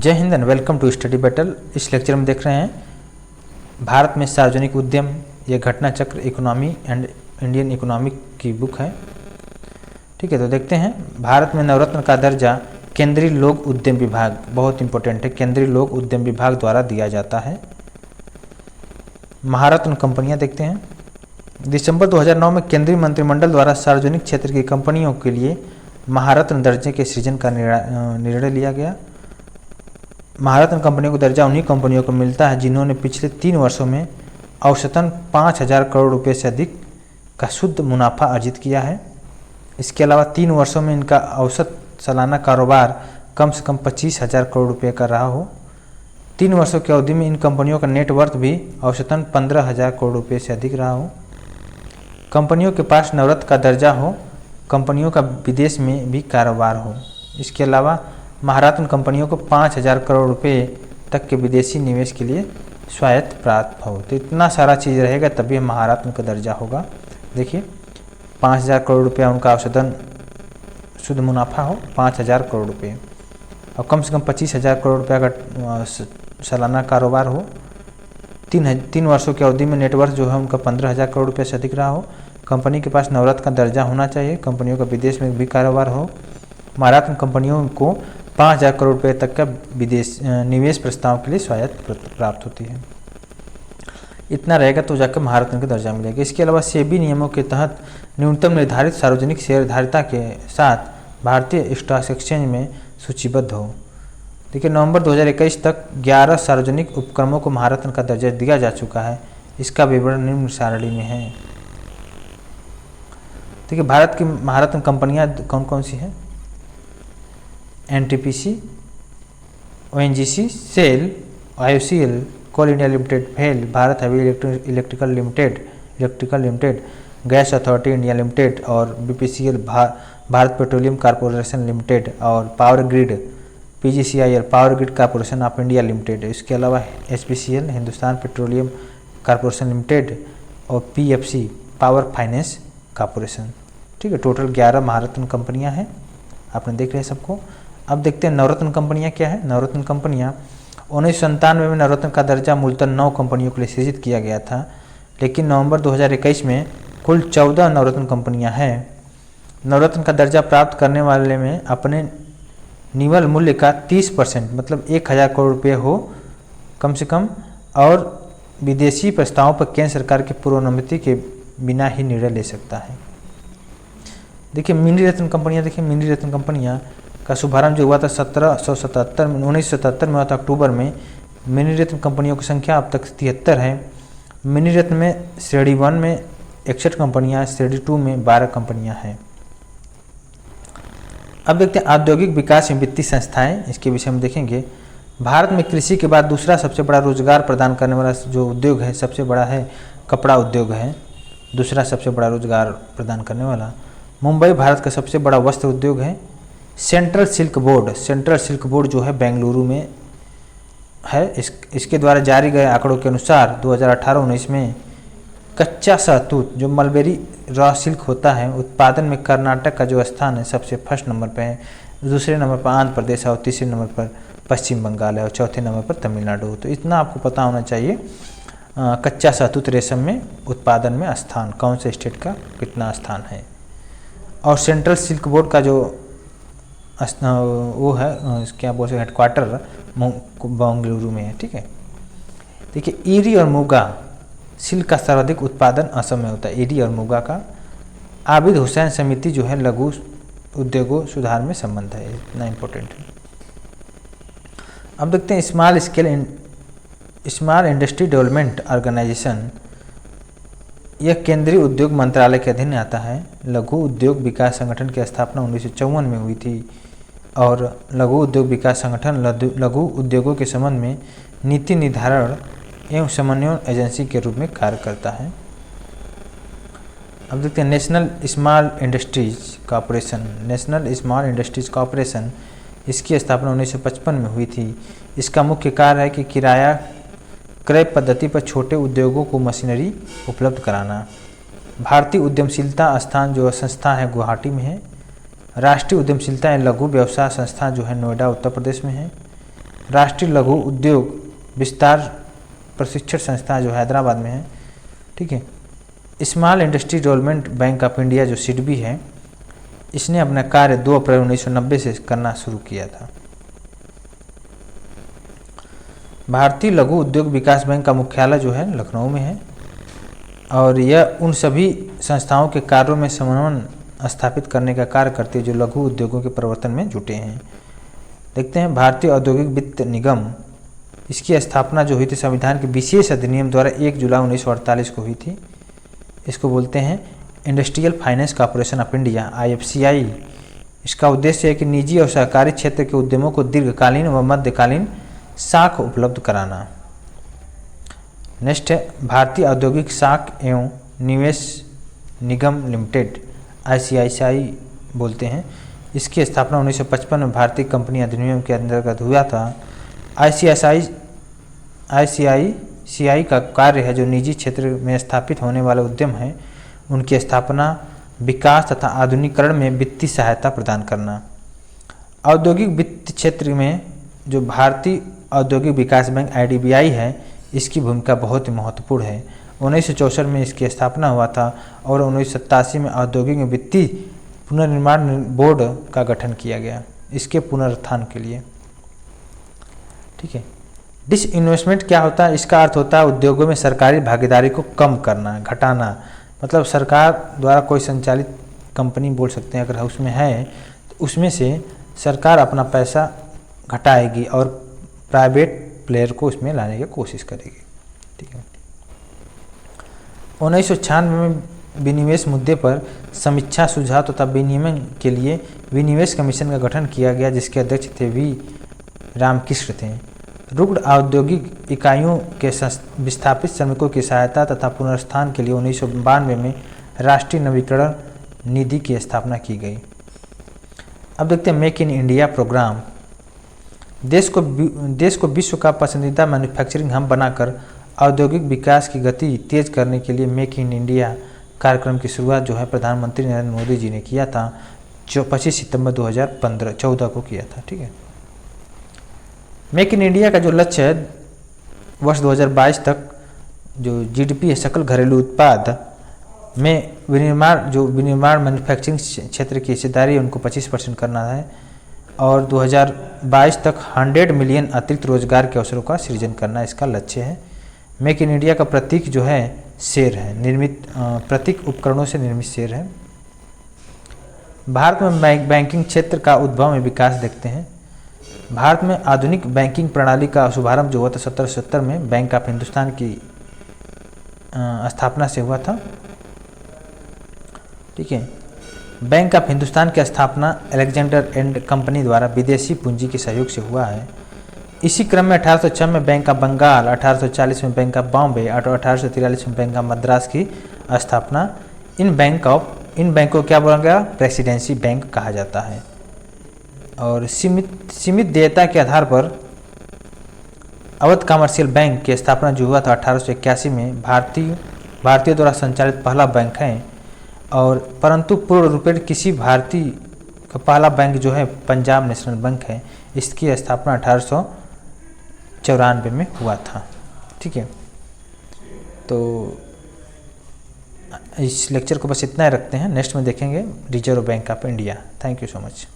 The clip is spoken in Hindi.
जय Hind and welcome to Study Battle. इस लेक्चर में देख रहे हैं भारत में सार्वजनिक उद्यम, ये घटना चक्र इकोनॉमी एंड इंडियन इकोनॉमिक की बुक है। ठीक है, तो देखते हैं भारत में नवरत्न का दर्जा केंद्रीय लोक उद्यम विभाग, बहुत इंपॉर्टेंट है, केंद्रीय लोक उद्यम विभाग द्वारा दिया जाता है। महारत्न कंपनियां देखते हैं। दिसंबर 2009 में केंद्रीय मंत्रिमंडल द्वारा सार्वजनिक क्षेत्र की कंपनियों के लिए महारत्न दर्जे के सृजन का निर्णय लिया गया। महारत्न कंपनियों को दर्जा उन्हीं कंपनियों को मिलता है जिन्होंने पिछले 3 वर्षों में औसतन 5,000 करोड़ रुपए से अधिक का शुद्ध मुनाफा अर्जित किया है। इसके अलावा 3 वर्षों में इनका औसत सालाना कारोबार कम से कम 25,000 करोड़ रुपए का रहा हो। 3 वर्षों की अवधि में इन कंपनियों का नेटवर्थ भी औसतन 15,000 करोड़ रुपए से अधिक रहा हो। कंपनियों के पास नवरत्न का दर्जा हो, कंपनियों का विदेश में भी कारोबार हो। इसके अलावा महारत्न कंपनियों को 5,000 करोड़ रुपए तक के विदेशी निवेश के लिए स्वायत्त प्राप्त हो। तो इतना सारा चीज़ रहेगा तभी महारत्न का दर्जा होगा। देखिए 5,000 करोड़ रुपया उनका औसतन शुद्ध मुनाफा हो, 5,000 करोड़ रुपये, और कम से कम 25,000 करोड़ रुपया का सालाना कारोबार हो। 3 वर्षों की अवधि में नेटवर्थ जो है उनका 15,000 करोड़ रुपये से अधिक रहा हो। कंपनी के पास नवरत्न का दर्जा होना चाहिए। कंपनियों का विदेश में भी कारोबार हो। महारत्न कंपनियों को 5,000 करोड़ रुपये तक का विदेश निवेश प्रस्ताव के लिए स्वायत्त प्राप्त होती है। इतना रहेगा तो जाकर महारत्न का दर्जा मिलेगा। इसके अलावा सेबी नियमों के तहत न्यूनतम निर्धारित सार्वजनिक शेयरधारिता के साथ भारतीय स्टॉक एक्सचेंज में सूचीबद्ध हो। देखिए नवंबर 2021 तक 11 सार्वजनिक उपक्रमों को महारत्न का दर्जा दिया जा चुका है। इसका विवरण निम्न सारणी में है। देखिए भारत की महारत्न कंपनियां कौन कौन सी हैं? NTPC, ONGC, SAIL, IOCL, coal India limited, BHEL, Bharat heavy electrical limited, gas authority India limited और BPCL, Bharat petroleum corporation limited और power grid, PGCIL, power grid corporation of India limited. इसके अलावा HPCL, Hindustan petroleum corporation limited और पीएफसी, पावर फाइनेंस कॉर्पोरेशन। ठीक है, टोटल 11 महारत्न कंपनियां हैं। आपने देख रहे हैं सबको। अब देखते हैं नवरत्न कंपनियां क्या है। नवरत्न कंपनियां 1997 में नवरत्न का दर्जा मूलतः 9 कंपनियों के लिए सृजित किया गया था, लेकिन नवंबर 2021 में कुल 14 नवरत्न कंपनियां हैं। नवरत्न का दर्जा प्राप्त करने वाले में अपने निवल मूल्य का 30% मतलब 1,000 करोड़ रुपये हो कम से कम, और विदेशी प्रस्तावों पर केंद्र सरकार की पूर्व अनुमति के बिना ही निर्णय ले सकता है। देखिए मिनी रत्न कंपनियां, देखिए मिनी रत्न कंपनियां का शुभारंभ जो हुआ था 1977 में हुआ था अक्टूबर में। मिनी रत्न कंपनियों की संख्या अब तक 73 है। मिनी रत्न में श्रेणी 1 में 61 कंपनियां, श्रेणी 2 में 12 कंपनियां हैं। अब देखते हैं औद्योगिक विकास एवं वित्तीय संस्थाएं, इसके विषय में देखेंगे। भारत में कृषि के बाद दूसरा सबसे बड़ा रोजगार प्रदान करने वाला जो उद्योग है, सबसे बड़ा है कपड़ा उद्योग है, दूसरा सबसे बड़ा रोजगार प्रदान करने वाला। मुंबई भारत का सबसे बड़ा वस्त्र उद्योग है। सेंट्रल सिल्क बोर्ड जो है बेंगलुरु में है। इसके द्वारा जारी गए आंकड़ों के अनुसार 2018-19 में कच्चा शहतूत जो मलबेरी रॉ सिल्क होता है, उत्पादन में कर्नाटक का जो स्थान है सबसे फर्स्ट नंबर पे है। दूसरे नंबर पर आंध्र प्रदेश और तीसरे नंबर पर पश्चिम बंगाल है और चौथे नंबर पर तमिलनाडु। तो इतना आपको पता होना चाहिए कच्चा शहतूत रेशम में उत्पादन में स्थान, कौन से स्टेट का कितना स्थान है। और सेंट्रल सिल्क बोर्ड का जो वो है क्या बोलते हैं, हेडक्वार्टर बेंगलुरु में है। ठीक है, देखिए ईरी और मुगा सिल्क का सर्वाधिक उत्पादन असम में होता है, ईरी और मुगा का। आबिद हुसैन समिति जो है लघु उद्योगों सुधार में संबंध है, इतना इम्पोर्टेंट है। अब देखते हैं स्मॉल इंडस्ट्री डेवलपमेंट ऑर्गेनाइजेशन, यह केंद्रीय उद्योग मंत्रालय के अधीन आता है। लघु उद्योग विकास संगठन की स्थापना 1954 में हुई थी और लघु उद्योग विकास संगठन लघु उद्योगों के संबंध में नीति निर्धारण एवं समन्वय एजेंसी के रूप में कार्य करता है। अब देखते हैं नेशनल स्मॉल इंडस्ट्रीज कॉरपोरेशन, इसकी स्थापना 1955 में हुई थी। इसका मुख्य कार्य है कि किराया क्रय पद्धति पर छोटे उद्योगों को मशीनरी उपलब्ध कराना। भारतीय उद्यमशीलता संस्था है गुवाहाटी में है। राष्ट्रीय उद्यमशीलता एवं लघु व्यवसाय संस्था जो है नोएडा उत्तर प्रदेश में है। राष्ट्रीय लघु उद्योग विस्तार प्रशिक्षण संस्था जो हैदराबाद में है, ठीक है। Small industry development bank of India जो सिडबी है, इसने अपना कार्य 2 अप्रैल 1990 से करना शुरू किया था। भारतीय लघु उद्योग विकास बैंक का मुख्यालय जो है लखनऊ में है और यह उन सभी संस्थाओं के कार्यों में समन्वय स्थापित करने का कार्य करती है जो लघु उद्योगों के प्रवर्तन में जुटे हैं। देखते हैं भारतीय औद्योगिक वित्त निगम, इसकी स्थापना जो हुई थी संविधान के विशेष अधिनियम द्वारा 1 जुलाई 1948 को हुई थी। इसको बोलते हैं industrial finance corporation of India, IFCI। इसका उद्देश्य है कि निजी और सहकारी क्षेत्र के उद्यमों को दीर्घकालीन व मध्यकालीन साख उपलब्ध कराना। नेक्स्ट है भारतीय औद्योगिक साख एवं निवेश निगम लिमिटेड, ICICI बोलते हैं। इसकी स्थापना 1955 में भारतीय कंपनी अधिनियम के अंतर्गत हुआ था। ICICI का कार्य है जो निजी क्षेत्र में स्थापित होने वाले उद्यम हैं उनकी स्थापना, विकास तथा आधुनिकीकरण में वित्तीय सहायता प्रदान करना। औद्योगिक वित्त क्षेत्र में जो भारतीय औद्योगिक विकास बैंक IDBI है, इसकी भूमिका बहुत ही महत्वपूर्ण है। 1964 में इसकी स्थापना हुआ था और 1987 में औद्योगिक वित्तीय पुनर्निर्माण बोर्ड का गठन किया गया इसके पुनरुत्थान के लिए, ठीक है। डिसइन्वेस्टमेंट क्या होता है? इसका अर्थ होता है उद्योगों में सरकारी भागीदारी को कम करना, घटाना। मतलब सरकार द्वारा कोई संचालित कंपनी बोल सकते हैं अगर उसमें है तो उसमें से सरकार अपना पैसा घटाएगी और प्राइवेट प्लेयर को उसमें लाने की कोशिश करेगी, ठीक है। 1996 में विनिवेश मुद्दे पर समीक्षा, सुझाव तथा विनियमन के लिए विनिवेश कमीशन का गठन किया गया जिसके अध्यक्ष थे V रामकृष्ण थे। रुग्ण औद्योगिक इकाइयों के विस्थापित श्रमिकों की सहायता तथा पुनर्स्थान के लिए 1992 में राष्ट्रीय नवीकरण निधि की स्थापना की गई। अब देखते हैं मेक इन इंडिया प्रोग्राम। देश को विश्व का पसंदीदा मैन्युफैक्चरिंग हब बनाकर औद्योगिक विकास की गति तेज करने के लिए मेक इन इंडिया कार्यक्रम की शुरुआत जो है प्रधानमंत्री नरेंद्र मोदी जी ने किया था, जो 25 सितंबर 2014 को किया था, ठीक है। मेक इन इंडिया का जो लक्ष्य है वर्ष 2022 तक जो GDP है सकल घरेलू उत्पाद में विनिर्माण मैन्युफैक्चरिंग क्षेत्र की हिस्सेदारी उनको 25% करना है और 2022 तक 100 मिलियन अतिरिक्त रोजगार के अवसरों का सृजन करना इसका लक्ष्य है। मेक इन इंडिया का प्रतीक जो है शेर है, प्रतीक उपकरणों से निर्मित शेर है। भारत में बैंकिंग क्षेत्र का उद्भव में विकास देखते हैं। भारत में आधुनिक बैंकिंग प्रणाली का शुभारंभ जो हुआ था 1770 में बैंक ऑफ हिंदुस्तान की स्थापना से हुआ था, ठीक है। बैंक ऑफ हिंदुस्तान की स्थापना अलेक्जेंडर एंड कंपनी द्वारा विदेशी पूंजी के सहयोग से हुआ है। इसी क्रम में 1806 में बैंक ऑफ बंगाल, 1840 में बैंक ऑफ बॉम्बे और 1843 में बैंक ऑफ मद्रास की स्थापना। इन बैंकों को क्या बोला गया? प्रेसिडेंसी बैंक कहा जाता है। और सीमित देयता के आधार पर अवध कमर्शियल बैंक की स्थापना जो हुआ था 1881 में भारतीय द्वारा संचालित पहला बैंक है और परंतु पूर्ण रूप में किसी भारतीय का पहला बैंक जो है पंजाब नेशनल बैंक है। इसकी स्थापना 1894 में हुआ था, ठीक है। तो इस लेक्चर को बस इतना ही रखते हैं, नेक्स्ट में देखेंगे reserve bank of India. Thank you so much.